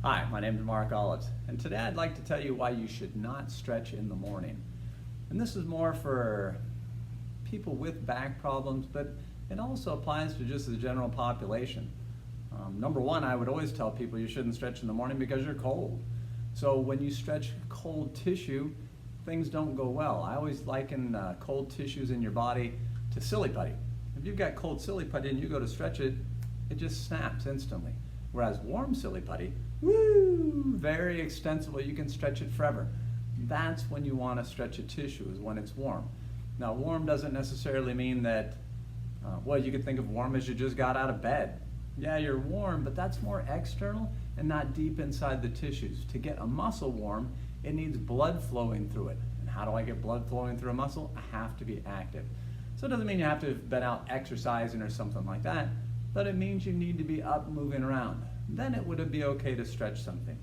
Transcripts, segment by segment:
Hi, my name is Mark Olives, and today I'd like to tell you why you should not stretch in the morning. And this is more for people with back problems, but it also applies to just the general population. Number one, I would always tell people you shouldn't stretch in the morning because you're cold. So when you stretch cold tissue, things don't go well. I always liken cold tissues in your body to silly putty. If you've got cold silly putty and you go to stretch it, it just snaps instantly. Whereas warm silly putty, woo, very extensively, you can stretch it forever. That's when you want to stretch a tissue, is when it's warm. Now, warm doesn't necessarily mean that, well, you could think of warm as you just got out of bed. Yeah, you're warm, but that's more external and not deep inside the tissues. To get a muscle warm, it needs blood flowing through it. And how do I get blood flowing through a muscle? I have to be active. So it doesn't mean you have to have been out exercising or something like that, but it means you need to be up moving around. Then it would be okay to stretch something.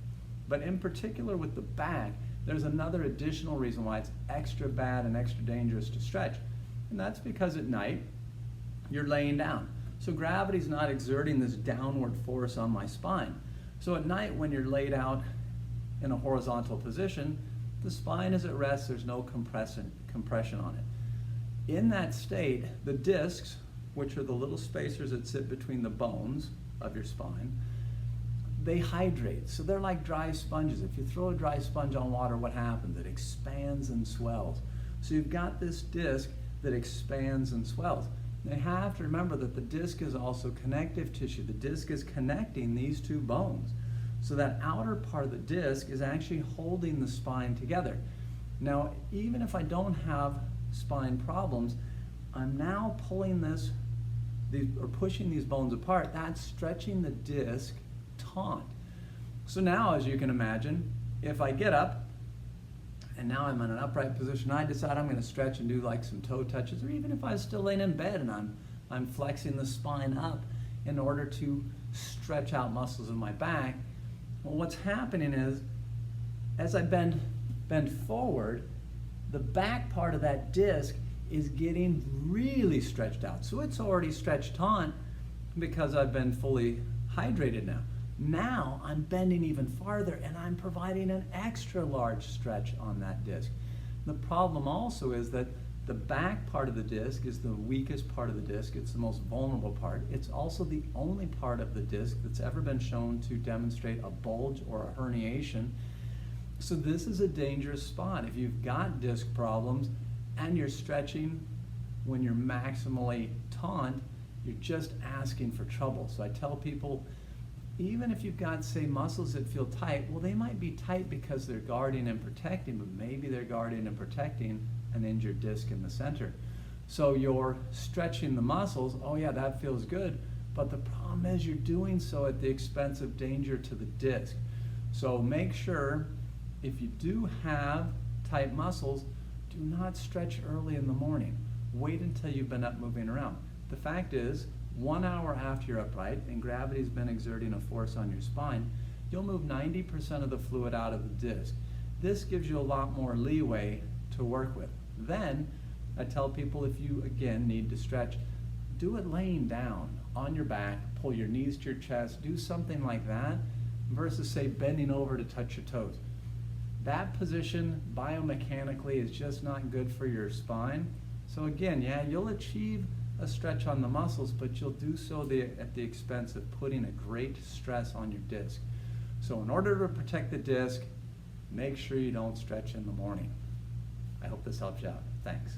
But in particular with the back, there's another additional reason why it's extra bad and extra dangerous to stretch. And that's because at night, you're laying down. So gravity's not exerting this downward force on my spine. So at night when you're laid out in a horizontal position, the spine is at rest, there's no compression on it. In that state, the discs, which are the little spacers that sit between the bones of your spine, they hydrate. So they're like dry sponges. If you throw a dry sponge on water, what happens? It expands and swells. So you've got this disc that expands and swells. Now you have to remember that the disc is also connective tissue. The disc is connecting these two bones. So that outer part of the disc is actually holding the spine together. Now, even if I don't have spine problems, I'm now pulling or pushing these bones apart. That's stretching the disc taut. So now, as you can imagine, if I get up and now I'm in an upright position, I decide I'm going to stretch and do like some toe touches, or even if I was still laying in bed and I'm flexing the spine up in order to stretch out muscles in my back, well, what's happening is as I bend forward, the back part of that disc is getting really stretched out. So it's already stretched taut because I've been fully hydrated now. Now I'm bending even farther and I'm providing an extra large stretch on that disc. The problem also is that the back part of the disc is the weakest part of the disc. It's the most vulnerable part. It's also the only part of the disc that's ever been shown to demonstrate a bulge or a herniation. So this is a dangerous spot. If you've got disc problems and you're stretching when you're maximally taut, you're just asking for trouble. So I tell people, even if you've got, say, muscles that feel tight, well, they might be tight because they're guarding and protecting, but maybe they're guarding and protecting an injured disc in the center. So you're stretching the muscles, oh yeah, that feels good, but the problem is you're doing so at the expense of danger to the disc. So make sure, if you do have tight muscles, do not stretch early in the morning. Wait until you've been up moving around. The fact is, 1 hour after you're upright and gravity's been exerting a force on your spine, you'll move 90% of the fluid out of the disc. This gives you a lot more leeway to work with. Then, I tell people if you, again, need to stretch, do it laying down on your back, pull your knees to your chest, do something like that, versus, say, bending over to touch your toes. That position, biomechanically, is just not good for your spine. So again, yeah, you'll achieve a stretch on the muscles, but you'll do so at the expense of putting a great stress on your disc. So in order to protect the disc, make sure you don't stretch in the morning. I hope this helps you out. Thanks.